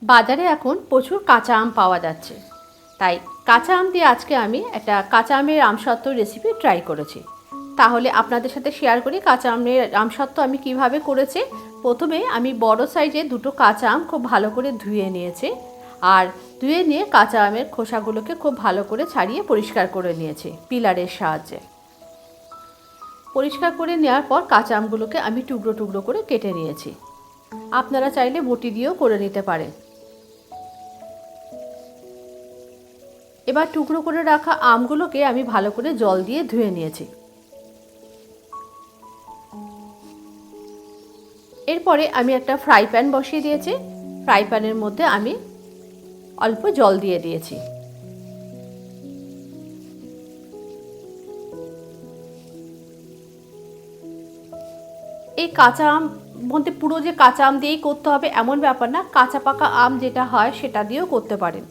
বাজারে এখন প্রচুর কাঁচা আম পাওয়া যাচ্ছে, তাই কাঁচা আম দিয়ে আজকে আমি একটা কাঁচা আমের আমসত্ত্ব রেসিপি ট্রাই করেছি। তাহলে আপনাদের সাথে শেয়ার করি কাঁচা আমের আমসত্ত্ব আমি কিভাবে করেছি। প্রথমে আমি বড় সাইজে দুটো কাঁচা আম খুব ভালো করে ধুয়ে নিয়েছি, আর ধুয়ে নিয়ে কাঁচা আমের খোসাগুলোকে খুব ভালো করে ছাড়িয়ে পরিষ্কার করে নিয়েছি পিলারের সাহায্যে। পরিষ্কার করে নেওয়ার পর কাঁচা আমগুলোকে আমি টুকরো টুকরো করে কেটে নিয়েছি। আপনারা চাইলে বটি দিয়েও করে নিতে পারেন। এবার টুকরো করে রাখা আমগুলোকে আমি ভালো করে জল দিয়ে ধুয়ে নিয়েছি। এরপরে আমি একটা ফ্রাই প্যান বসিয়ে দিয়েছি। ফ্রাই প্যানের মধ্যে আমি অল্প জল দিয়ে দিয়েছি। এই কাঁচা আম মধ্যে পুরো যে কাঁচা আম দিয়েই করতে হবে এমন ব্যাপার না, কাঁচা পাকা আম যেটা হয় সেটা দিয়েও করতে পারেন।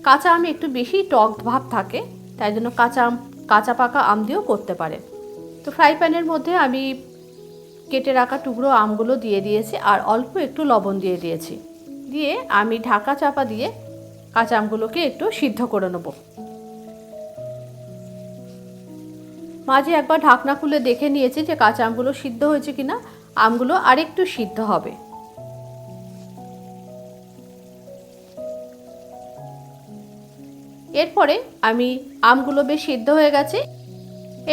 কাঁচা আমে একটু বেশি টক ভাব থাকে, তাই জন্য কাঁচা পাকা আম দিয়েও করতে পারেন। তো ফ্রাই প্যানের মধ্যে আমি কেটে রাখা টুকরো আমগুলো দিয়ে দিয়েছি, আর অল্প একটু লবণ দিয়ে দিয়েছি। দিয়ে আমি ঢাকা চাপা দিয়ে কাঁচা আমগুলোকে একটু সিদ্ধ করে নেব। মাঝে একবার ঢাকনা খুলে দেখে নিয়েছি যে কাঁচা আমগুলো সিদ্ধ হয়েছে কিনা। আমগুলো আরেকটু সিদ্ধ হবে। এরপরে আমি আমগুলো বেশ সিদ্ধ হয়ে গেছে,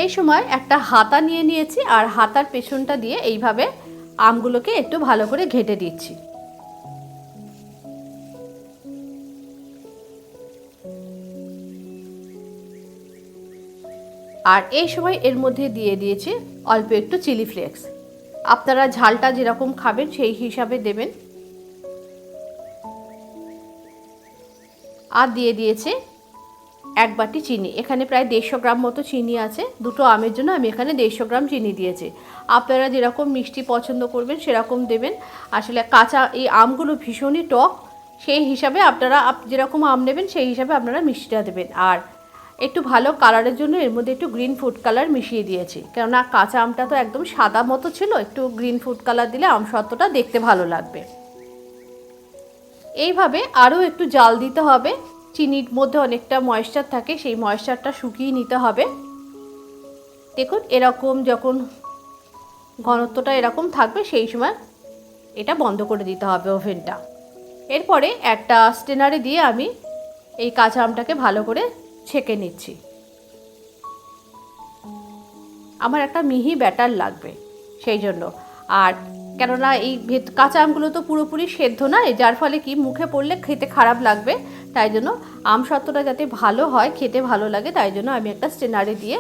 এই সময় একটা হাতা নিয়ে নিয়েছি, আর হাতার পেছনটা দিয়ে এইভাবে আমগুলোকে একটু ভালো করে ঘেঁটে দিচ্ছি। আর এই সময় এর মধ্যে দিয়ে দিয়েছি অল্প একটু চিলি ফ্লেক্স। আপনারা ঝালটা যেরকম খাবেন সেই হিসাবে দেবেন। আর দিয়ে দিয়েছে 1 বাটি চিনি। এখানে প্রায় 150 গ্রাম মতো চিনি আছে। দুটো আমের জন্য আমি এখানে 150 গ্রাম চিনি দিয়েছি। আপনারা যেরকম মিষ্টি পছন্দ করবেন সেরকম দেবেন। আসলে কাঁচা এই আমগুলো ভীষণই টক, সেই হিসাবে আপনারা যেরকম আম নেবেন সেই হিসাবে আপনারা মিষ্টিটা দেবেন। আর একটু ভালো কালারের জন্য এর মধ্যে একটু গ্রিন ফুড কালার মিশিয়ে দিয়েছি, কেননা কাঁচা আমটা তো একদম সাদা মতো ছিল, একটু গ্রিন ফুড কালার দিলে আমসত্ত্বটা দেখতে ভালো লাগবে। এইভাবে আরও একটু জাল দিতে হবে। চিনির মধ্যে অনেকটা ময়েশ্চার থাকে, সেই ময়েশ্চারটা শুকিয়ে নিতে হবে। দেখুন এরকম যখন ঘনত্বটা এরকম থাকবে সেই সময় এটা বন্ধ করে দিতে হবে ওভেনটা। এরপরে একটা স্ট্রেনারে দিয়ে আমি এই কাঁচা আমটাকে ভালো করে ছেঁকে নিচ্ছি। আমার একটা মিহি ব্যাটার লাগবে সেই জন্য। আর কেননা এই কাঁচা আমগুলো তো পুরোপুরি সেদ্ধ নয়, যার ফলে কি মুখে পড়লে খেতে খারাপ লাগবে। তাই জন্য আমসত্ত্বটা যাতে ভালো হয়, খেতে ভালো লাগে, তাই জন্য আমি একটা স্ট্রেনারে দিয়ে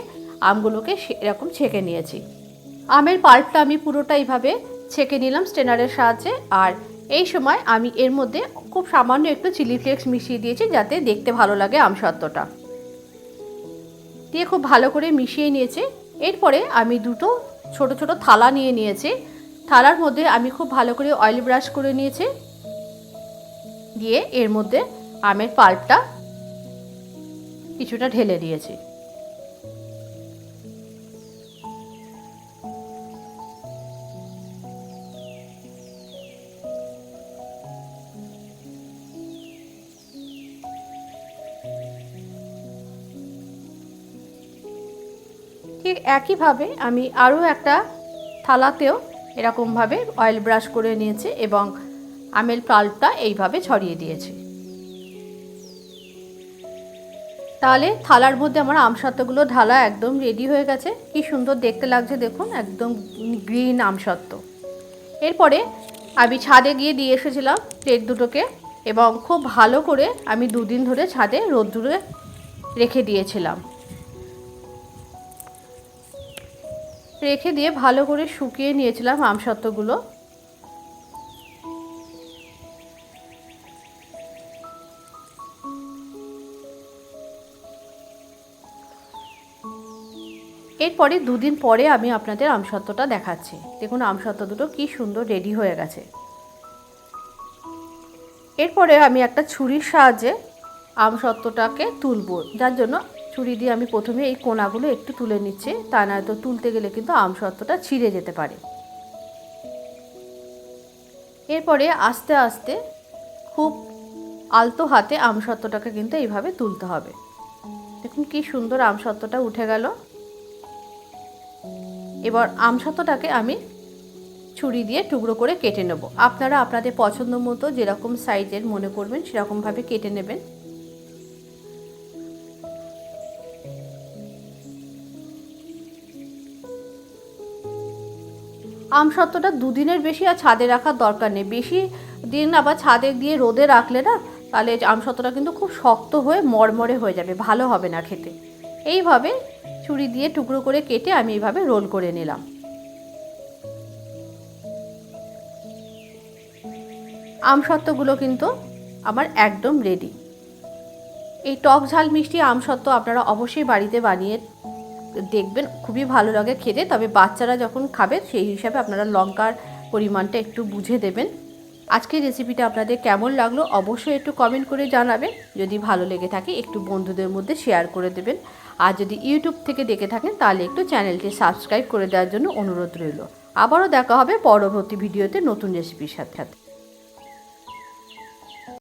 আমগুলোকে এরকম ছেঁকে নিয়েছি। আমের পাল্পটা আমি পুরোটা এইভাবে ছেঁকে নিলাম স্ট্রেনারের সাহায্যে। আর এই সময় আমি এর মধ্যে খুব সামান্য একটু চিলি ফ্লেক্স মিশিয়ে দিয়েছি, যাতে দেখতে ভালো লাগে আমসত্ত্বটা। দিয়ে খুব ভালো করে মিশিয়ে নিয়েছি। এরপরে আমি দুটো ছোট ছোট থালা নিয়ে নিয়েছি। থালার মধ্যে আমি খুব ভালো করে অয়েল ব্রাশ করে নিয়েছি। দিয়ে এর মধ্যে আমের পাল্পটা কিছুটা ঢেলে দিয়েছি। ঠিক একইভাবে আমি আরও একটা থালাতেও এরকমভাবে অয়েল ব্রাশ করে নিয়েছি এবং আমের পাল্পটা এইভাবে ছড়িয়ে দিয়েছি। তাহলে থালার মধ্যে আমার আমসত্ত্বগুলো ঢালা একদম রেডি হয়ে গেছে। কি সুন্দর দেখতে লাগছে দেখুন, একদম গ্রিন আমসত্ত্ব। এরপরে আমি ছাদে গিয়ে দিয়ে এসেছিলাম প্লেট দুটোকে, এবং খুব ভালো করে আমি 2 দিন ধরে ছাদে রোদ্দুরে রেখে দিয়েছিলাম। রেখে দিয়ে ভালো করে শুকিয়ে নিয়েছিলাম আমসত্ত্বগুলো। এরপরে 2 দিন পরে আমি আপনাদের আমসত্ত্বটা দেখাচ্ছি। দেখুন আমসত্ত্ব দুটো কি সুন্দর রেডি হয়ে গেছে। এরপরে আমি একটা ছুরির সাহায্যে আমসত্ত্বটাকে তুলবো, যার জন্য ছুরি দিয়ে আমি প্রথমে এই কোনাগুলো একটু তুলে নিচ্ছি, তা নয়তো তুলতে গেলে কিন্তু আমসত্ত্বটা ছিঁড়ে যেতে পারে। এরপরে আস্তে আস্তে খুব আলতো হাতে আমসত্ত্বটাকে কিন্তু এইভাবে তুলতে হবে। দেখুন কি সুন্দর আমসত্ত্বটা উঠে গেল। এবার আমসত্ত্বটাকে আমি ছুরি দিয়ে টুকরো করে কেটে নেব। আপনারা আপনাদের পছন্দ মতো যেরকম সাইজের মনে করবেন সেরকমভাবে কেটে নেবেন। আমসত্ত্বটা দুদিনের বেশি আর ছাদে রাখার দরকার নেই। বেশি দিন আবার ছাদে দিয়ে রোদে রাখলে না, তাহলে আমসত্ত্বটা কিন্তু খুব শক্ত হয়ে মরমরে হয়ে যাবে, ভালো হবে না খেতে। এইভাবে ছুরি দিয়ে টুকরো করে কেটে আমি এইভাবে রোল করে নিলাম। আমসত্ত্বগুলো কিন্তু আমার একদম রেডি। এই টক ঝাল মিষ্টি আমসত্ত্ব আপনারা অবশ্যই বাড়িতে বানিয়ে দেখবেন, খুবই ভালো লাগে খেতে। তবে বাচ্চারা যখন খাবে সেই হিসাবে আপনারা লঙ্কার পরিমাণটা একটু বুঝে দেবেন। আজকের রেসিপিটা আপনাদের কেমন লাগলো অবশ্যই একটু কমেন্ট করে জানাবেন। যদি ভালো লেগে থাকে একটু বন্ধুদের মধ্যে শেয়ার করে দেবেন। আর যদি ইউটিউব থেকে দেখে থাকেন তাহলে একটু চ্যানেলটি সাবস্ক্রাইব করে দেওয়ার জন্য অনুরোধ রইল। আবারও দেখা হবে পরবর্তী ভিডিওতে নতুন রেসিপির সাথে।